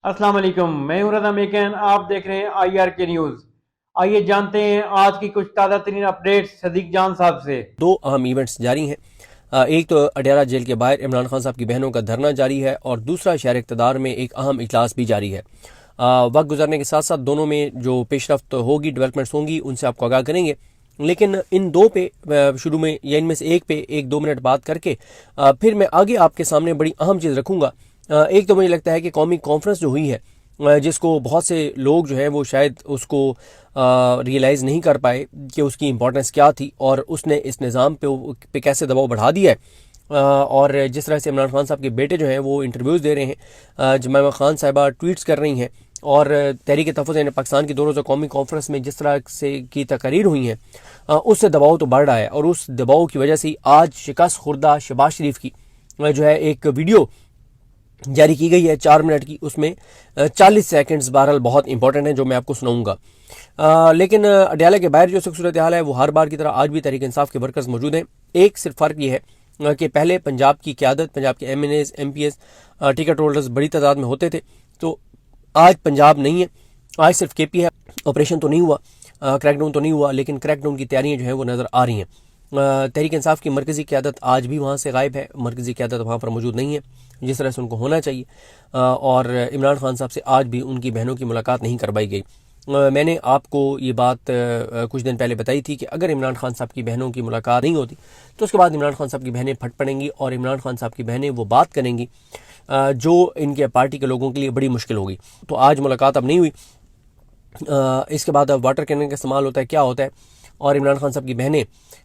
السلام علیکم، میں ہوں رضا میکن، آپ دیکھ رہے ہیں آئی آر کے نیوز۔ آئیے جانتے ہیں آج کی کچھ تازہ ترین اپڈیٹس صدیق جان صاحب سے۔ دو اہم ایونٹس جاری ہیں۔ ایک تو اڈیالہ جیل کے باہر عمران خان صاحب کی بہنوں کا دھرنا جاری ہے، اور دوسرا شہر اقتدار میں ایک اہم اجلاس بھی جاری ہے۔ وقت گزرنے کے ساتھ ساتھ دونوں میں جو پیش رفت ہوگی، ڈیولپمنٹس ہوں گی، ان سے آپ کو آگاہ کریں گے۔ لیکن ان دو پہ شروع میں یا ان میں سے ایک پہ 1-2 منٹ بات کر کے پھر میں آگے آپ کے سامنے بڑی اہم چیز رکھوں گا۔ ایک تو مجھے لگتا ہے کہ قومی کانفرنس جو ہوئی ہے، جس کو بہت سے لوگ جو ہیں وہ شاید اس کو ریئلائز نہیں کر پائے کہ اس کی امپورٹنس کیا تھی، اور اس نے اس نظام پہ کیسے دباؤ بڑھا دیا ہے۔ اور جس طرح سے عمران خان صاحب کے بیٹے جو ہیں وہ انٹرویوز دے رہے ہیں، جمائمہ خان صاحبہ ٹویٹس کر رہی ہیں، اور تحریک تحفظ پاکستان کی 2 روزہ قومی کانفرنس میں جس طرح سے کی تقاریر ہوئی ہیں، اس سے دباؤ تو بڑھ رہا ہے۔ اور اس دباؤ کی وجہ سے آج شکست خوردہ شہباز شریف کی جو ہے ایک ویڈیو جاری کی گئی ہے 4 منٹ کی، اس میں 40 سیکنڈز بہرحال بہت امپورٹنٹ ہیں جو میں آپ کو سناؤں گا۔ لیکن اڈیالہ کے باہر جو صورتحال ہے وہ ہر بار کی طرح آج بھی تحریک انصاف کے ورکرز موجود ہیں۔ ایک صرف فرق یہ ہے کہ پہلے پنجاب کی قیادت، پنجاب کے MNAs, MPs, ticket holders بڑی تعداد میں ہوتے تھے، تو آج پنجاب نہیں ہے، آج صرف کے پی ہے۔ آپریشن تو نہیں ہوا، کریک ڈاؤن تو نہیں ہوا، لیکن کریک ڈاؤن کی تیاریاں جو ہیں وہ نظر آ رہی ہیں۔ تحریک انصاف کی مرکزی قیادت آج بھی وہاں سے غائب ہے، مرکزی قیادت وہاں پر موجود نہیں ہے جس طرح سے ان کو ہونا چاہیے، اور عمران خان صاحب سے آج بھی ان کی بہنوں کی ملاقات نہیں کروائی گئی۔ میں نے آپ کو یہ بات کچھ دن پہلے بتائی تھی کہ اگر عمران خان صاحب کی بہنوں کی ملاقات نہیں ہوتی تو اس کے بعد عمران خان صاحب کی بہنیں پھٹ پڑیں گی، اور عمران خان صاحب کی بہنیں وہ بات کریں گی جو ان کے پارٹی کے لوگوں کے لیے بڑی مشکل ہوگی۔ تو آج ملاقات اب نہیں ہوئی، اس کے بعد اب واٹر کینن کا استعمال ہوتا ہے، کیا ہوتا ہے، اور عمران خان صاحب کی بہنیں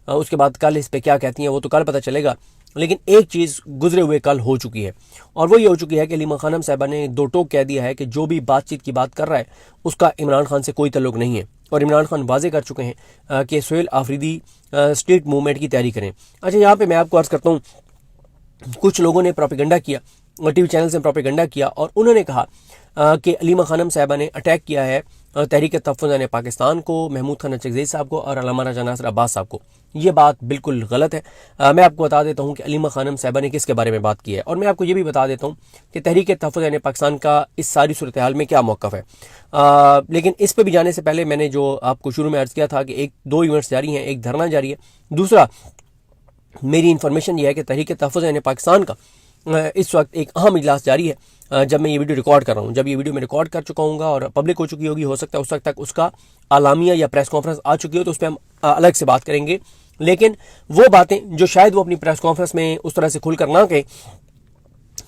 اس کے بعد کل اس پہ کیا کہتی ہیں وہ تو کل پتہ چلے گا۔ لیکن ایک چیز گزرے ہوئے کل ہو چکی ہے، اور وہ یہ ہو چکی ہے کہ علیمہ خانم صاحبہ نے 2 ٹوک کہہ دیا ہے کہ جو بھی بات چیت کی بات کر رہا ہے اس کا عمران خان سے کوئی تعلق نہیں ہے، اور عمران خان واضح کر چکے ہیں کہ سہیل آفریدی اسٹریٹ موومنٹ کی تیاری کریں۔ اچھا، یہاں پہ میں آپ کو عرض کرتا ہوں، کچھ لوگوں نے پروپیگنڈا کیا، ٹی وی چینل سے پروپیگنڈا کیا، اور انہوں نے کہا کہ علیمہ خانم صاحبہ نے اٹیک کیا ہے تحریک تحفظ پاکستان کو، محمود خان چکزئی صاحب کو، اور علامہ راجہ ناصر عباس صاحب کو۔ یہ بات بالکل غلط ہے۔ میں آپ کو بتا دیتا ہوں کہ علیمہ خانم صاحبہ نے کس کے بارے میں بات کی ہے، اور میں آپ کو یہ بھی بتا دیتا ہوں کہ تحریک تحفظ پاکستان کا اس ساری صورتحال میں کیا موقف ہے۔ لیکن اس پہ بھی جانے سے پہلے میں نے جو آپ کو شروع میں عرض کیا تھا کہ 2 ایونٹس جاری ہیں، ایک دھرنا جاری ہے، دوسرا میری انفارمیشن یہ ہے کہ تحریک تحفظ پاکستان کا اس وقت ایک اہم اجلاس جاری ہے جب میں یہ ویڈیو ریکارڈ کر رہا ہوں۔ جب یہ ویڈیو میں ریکارڈ کر چکا ہوں گا اور پبلک ہو چکی ہوگی، ہو سکتا ہے اس وقت تک اس کا اعلامیہ یا پریس کانفرنس آ چکی ہو، تو اس پہ ہم الگ سے بات کریں گے۔ لیکن وہ باتیں جو شاید وہ اپنی پریس کانفرنس میں اس طرح سے کھل کر نہ کہیں،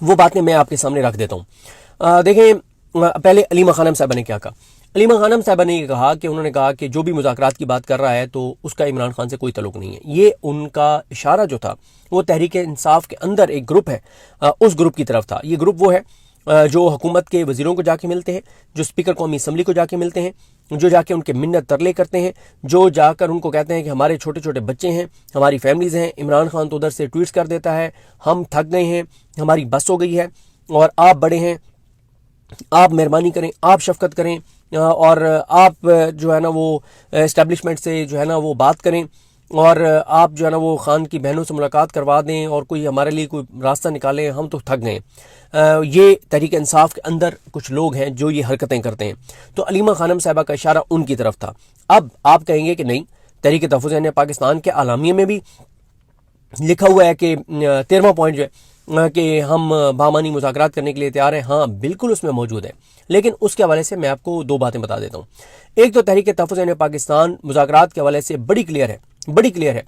وہ باتیں میں آپ کے سامنے رکھ دیتا ہوں۔ دیکھیں، پہلے علیمہ خانم صاحبہ نے کیا کہا۔ علیمہ خانم صاحبہ نے یہ کہا کہ انہوں نے کہا کہ جو بھی مذاکرات کی بات کر رہا ہے تو اس کا عمران خان سے کوئی تعلق نہیں ہے۔ یہ ان کا اشارہ جو تھا وہ تحریک انصاف کے اندر ایک گروپ ہے، اس گروپ کی طرف تھا۔ یہ گروپ وہ ہے جو حکومت کے وزیروں کو جا کے ملتے ہیں، جو اسپیکر قومی اسمبلی کو جا کے ملتے ہیں، جو جا کے ان کے منت ترلے کرتے ہیں، جو جا کر ان کو کہتے ہیں کہ ہمارے چھوٹے چھوٹے بچے ہیں، ہماری فیملیز ہیں، عمران خان تو ادھر سے ٹویٹس کر دیتا ہے، ہم تھک گئے ہیں، ہماری بس ہو گئی ہے، اور آپ بڑے ہیں، آپ مہربانی کریں، آپ شفقت کریں، اور آپ جو ہے نا وہ اسٹیبلشمنٹ سے جو ہے نا وہ بات کریں، اور آپ جو ہے نا وہ خان کی بہنوں سے ملاقات کروا دیں، اور کوئی ہمارے لیے کوئی راستہ نکالیں، ہم تو تھک گئے۔ یہ تحریک انصاف کے اندر کچھ لوگ ہیں جو یہ حرکتیں کرتے ہیں۔ تو علیمہ خانم صاحبہ کا اشارہ ان کی طرف تھا۔ اب آپ کہیں گے کہ نہیں، تحریک تحفظ پاکستان کے اعلامیے میں بھی لکھا ہوا ہے کہ 13واں پوائنٹ جو ہے کہ ہم بامانی مذاکرات کرنے کے لیے تیار ہیں۔ ہاں، بالکل اس میں موجود ہے، لیکن اس کے حوالے سے میں آپ کو 2 باتیں بتا دیتا ہوں۔ ایک تو تحریک تحفظ پاکستان مذاکرات کے حوالے سے بڑی کلیئر ہے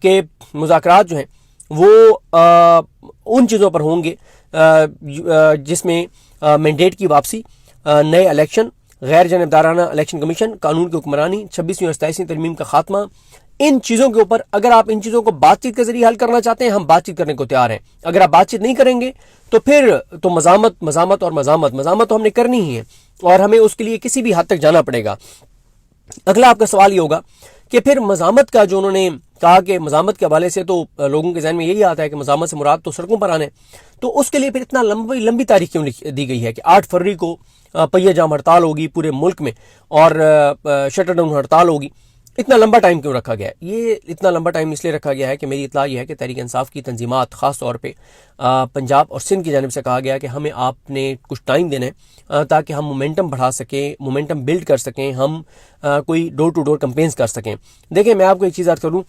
کہ مذاکرات جو ہیں وہ ان چیزوں پر ہوں گے جس میں مینڈیٹ کی واپسی، نئے الیکشن، غیر جانبدارانہ الیکشن کمیشن، قانون کی حکمرانی، 26ویں اور 27ویں ترمیم کا خاتمہ۔ ان چیزوں کے اوپر اگر آپ ان چیزوں کو بات چیت کے ذریعے حل کرنا چاہتے ہیں، ہم بات چیت کرنے کو تیار ہیں۔ اگر آپ بات چیت نہیں کریں گے تو پھر تو مزاحمت تو ہم نے کرنی ہی ہے، اور ہمیں اس کے لیے کسی بھی حد تک جانا پڑے گا۔ اگلا آپ کا سوال یہ ہوگا کہ پھر مزاحمت کا جو انہوں نے کہا کہ مزاحمت کے حوالے سے تو لوگوں کے ذہن میں یہی آتا ہے کہ مزاحمت سے مراد تو سڑکوں پر آنے، تو اس کے لیے پھر اتنا لمبی تاریخ کیوں دی گئی ہے کہ 8 فروری کو پہیہ جام ہڑتال ہوگی پورے ملک میں، اور شٹر ڈاؤن ہڑتال ہوگی۔ اتنا لمبا ٹائم کیوں رکھا گیا ہے؟ یہ اتنا لمبا ٹائم اس لیے رکھا گیا ہے کہ میری اطلاع یہ ہے کہ تحریک انصاف کی تنظیمات خاص طور پہ پنجاب اور سندھ کی جانب سے کہا گیا کہ ہمیں آپ نے کچھ ٹائم دینا ہے تاکہ ہم مومنٹم بڑھا سکیں، مومنٹم بلڈ کر سکیں، ہم کوئی ڈور ٹو ڈور کمپینز کر سکیں۔ دیکھیں میں آپ کو ایک چیز عرض کروں،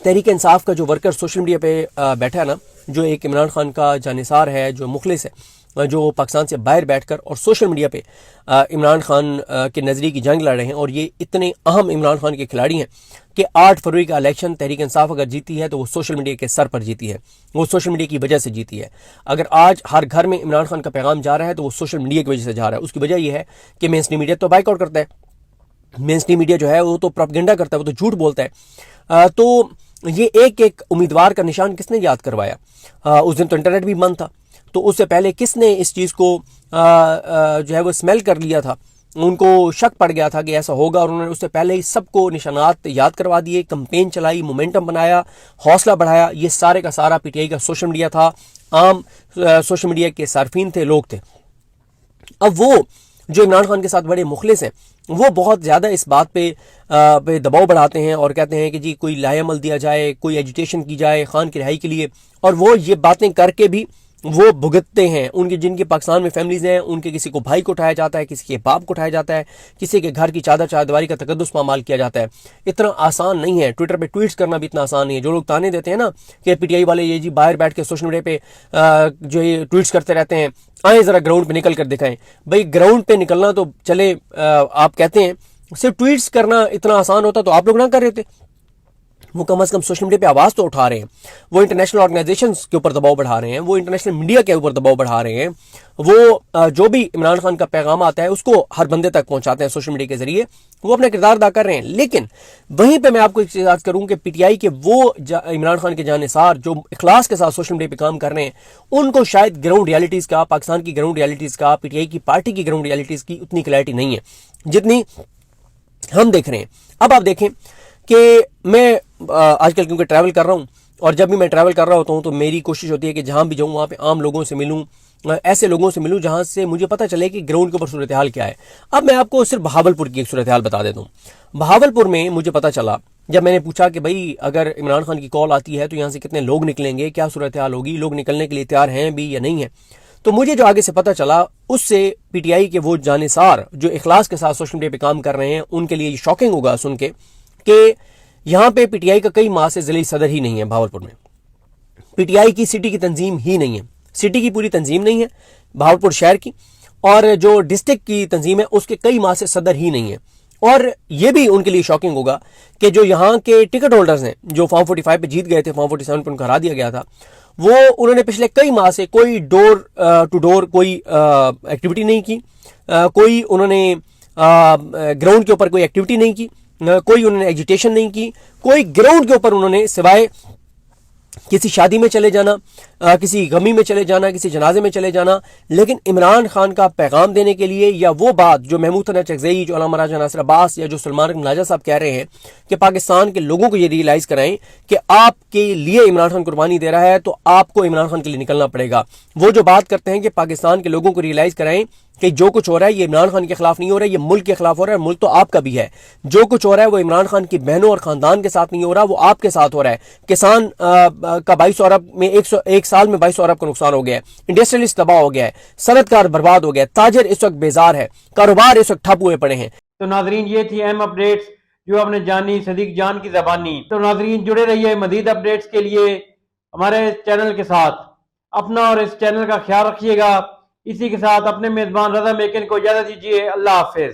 تحریک انصاف کا جو ورکر سوشل میڈیا پہ بیٹھا ہے نا، جو ایک عمران خان کا جانثار ہے، جو مخلص ہے، جو پاکستان سے باہر بیٹھ کر اور سوشل میڈیا پہ عمران خان کے نظریے کی جنگ لڑ رہے ہیں، اور یہ اتنے اہم عمران خان کے کھلاڑی ہیں کہ 8 فروری کا الیکشن تحریک انصاف اگر جیتی ہے تو وہ سوشل میڈیا کے سر پر جیتی ہے، وہ سوشل میڈیا کی وجہ سے جیتی ہے۔ اگر آج ہر گھر میں عمران خان کا پیغام جا رہا ہے تو وہ سوشل میڈیا کی وجہ سے جا رہا ہے۔ اس کی وجہ یہ ہے کہ مین اسٹریم میڈیا تو بائیک آؤٹ کرتا ہے، مین اسٹریم میڈیا جو ہے وہ تو پروپیگنڈا کرتا ہے، وہ تو جھوٹ بولتا ہے۔ تو یہ ایک ایک امیدوار کا نشان کس نے یاد کروایا؟ اس دن تو انٹرنیٹ بھی بند تھا، تو اس سے پہلے کس نے اس چیز کو جو ہے وہ اسمیل کر لیا تھا، ان کو شک پڑ گیا تھا کہ ایسا ہوگا، اور انہوں نے اس سے پہلے ہی سب کو نشانات یاد کروا دیے، کمپین چلائی، مومنٹم بنایا، حوصلہ بڑھایا۔ یہ سارے کا سارا پی ٹی آئی کا سوشل میڈیا تھا، عام سوشل میڈیا کے صارفین تھے، لوگ تھے۔ اب وہ جو عمران خان کے ساتھ بڑے مخلص ہیں، وہ بہت زیادہ اس بات پہ دباؤ بڑھاتے ہیں اور کہتے ہیں کہ جی کوئی لائحہ عمل دیا جائے، کوئی ایجوٹیشن کی جائے خان کی رہائی کے لیے، اور وہ یہ باتیں کر کے بھی وہ بھگتتے ہیں۔ ان کے جن کے پاکستان میں فیملیز ہیں، ان کے کسی کو بھائی کو اٹھایا جاتا ہے، کسی کے باپ کو اٹھایا جاتا ہے، کسی کے گھر کی چادر چاردیواری کا تقدس پامال کیا جاتا ہے۔ اتنا آسان نہیں ہے، ٹویٹر پہ ٹویٹس کرنا بھی اتنا آسان نہیں ہے۔ جو لوگ تانے دیتے ہیں نا کہ پی ٹی آئی والے یہ جی باہر بیٹھ کے سوشل میڈیا پہ جو یہ ٹویٹس کرتے رہتے ہیں، آئیں ذرا گراؤنڈ پہ نکل کر دکھائیں۔ بھائی گراؤنڈ پہ نکلنا تو چلے، آپ کہتے ہیں صرف ٹویٹس کرنا اتنا آسان ہوتا تو آپ لوگ نہ کر رہے تھے، وہ کم از کم سوشل میڈیا پہ آواز تو اٹھا رہے ہیں، وہ انٹرنیشنل آرگنائزیشنز کے اوپر دباؤ بڑھا رہے ہیں، وہ انٹرنیشنل میڈیا کے اوپر دباؤ بڑھا رہے ہیں، وہ جو بھی عمران خان کا پیغام آتا ہے اس کو ہر بندے تک پہنچاتے ہیں سوشل میڈیا کے ذریعے، وہ اپنا کردار ادا کر رہے ہیں۔ لیکن وہیں پہ میں آپ کو ایک چیز یاد کروں کہ پی ٹی آئی کے وہ عمران خان کے جانثار جو اخلاص کے ساتھ سوشل میڈیا پہ کام کر رہے ہیں، ان کو شاید گراؤنڈ ریالٹیز کا، پاکستان کی گراؤنڈ ریالٹیز کا، پی ٹی آئی کی پارٹی کی گراؤنڈ ریالٹیز کی اتنی کلیئرٹی نہیں ہے جتنی ہم دیکھ رہے ہیں۔ اب آپ دیکھیں کہ میں آج کل کیونکہ ٹریول کر رہا ہوں، اور جب بھی میں ٹریول کر رہا ہوتا ہوں تو میری کوشش ہوتی ہے کہ جہاں بھی جاؤں وہاں پہ عام لوگوں سے ملوں، ایسے لوگوں سے ملوں جہاں سے مجھے پتہ چلے کہ گراؤنڈ کے اوپر صورتحال کیا ہے۔ اب میں آپ کو صرف بہاولپور کی ایک صورتحال بتا دیتا ہوں۔ بہاولپور میں مجھے پتہ چلا، جب میں نے پوچھا کہ بھائی اگر عمران خان کی کال آتی ہے تو یہاں سے کتنے لوگ نکلیں گے، کیا صورتحال ہوگی، لوگ نکلنے کے لیے تیار ہیں بھی یا نہیں ہیں، تو مجھے جو آگے سے پتہ چلا اس سے پی ٹی آئی کے وہ جانثار جو اخلاص کے ساتھ سوشل میڈیا پہ کام کر رہے ہیں، ان کے لیے یہ شاکنگ ہوگا سن کے کہ یہاں پہ پی ٹی آئی کا کئی ماہ سے ضلعی صدر ہی نہیں ہے۔ بہاولپور میں پی ٹی آئی کی سٹی کی تنظیم ہی نہیں ہے، سٹی کی پوری تنظیم نہیں ہے بہاولپور شہر کی، اور جو ڈسٹرکٹ کی تنظیم ہے اس کے کئی ماہ سے صدر ہی نہیں ہے۔ اور یہ بھی ان کے لیے شاکنگ ہوگا کہ جو یہاں کے ٹکٹ ہولڈرز ہیں، جو فارم 45 پہ جیت گئے تھے، فارم 47 پہ ان کو ہرا دیا گیا تھا، وہ انہوں نے پچھلے کئی ماہ سے کوئی ڈور ٹو ڈور کوئی ایکٹیویٹی نہیں کی، کوئی انہوں نے گراؤنڈ کے اوپر کوئی ایکٹیویٹی نہیں کی، کوئی انہوں نے ایجوٹیشن نہیں کی، کوئی گراؤنڈ کے اوپر انہوں نے سوائے کسی شادی میں چلے جانا، کسی غمی میں چلے جانا، کسی جنازے میں چلے جانا، لیکن عمران خان کا پیغام دینے کے لیے، یا وہ بات جو محمود ثنا چکزئی، جو علامہ راجہ ناصر عباس، یا جو سلمان ناجا صاحب کہہ رہے ہیں کہ پاکستان کے لوگوں کو یہ ریئلائز کرائیں کہ آپ کے لیے عمران خان قربانی دے رہا ہے تو آپ کو عمران خان کے لیے نکلنا پڑے گا۔ وہ جو بات کرتے ہیں کہ پاکستان کے لوگوں کو ریئلائز کرائیں کہ جو کچھ ہو رہا ہے یہ عمران خان کے خلاف نہیں ہو رہا ہے، یہ ملک کے خلاف ہو رہا ہے، ملک تو آپ کا بھی ہے۔ جو کچھ ہو رہا ہے وہ عمران خان کی بہنوں اور خاندان کے ساتھ نہیں ہو رہا، وہ آپ کے ساتھ ہو رہا ہے۔ کسان کا 2200 ارب میں ایک سال میں 2200 ارب کا نقصان ہو گیا ہے، انڈسٹریلسٹ تباہ ہو گیا ہے، صنعت کار برباد ہو گیا ہے، تاجر اس وقت بیزار ہے، کاروبار اس وقت ٹھپ ہوئے پڑے ہیں۔ تو ناظرین یہ تھی اہم اپڈیٹس جو آپ نے جانی صدیق جان کی زبانی۔ تو ناظرین جڑے رہیے مزید اپڈیٹس کے لیے ہمارے چینل کے ساتھ، اپنا اور اس چینل کا خیال رکھیے گا۔ اسی کے ساتھ اپنے میزبان رضا میکن کو اجازت دیجیے، اللہ حافظ۔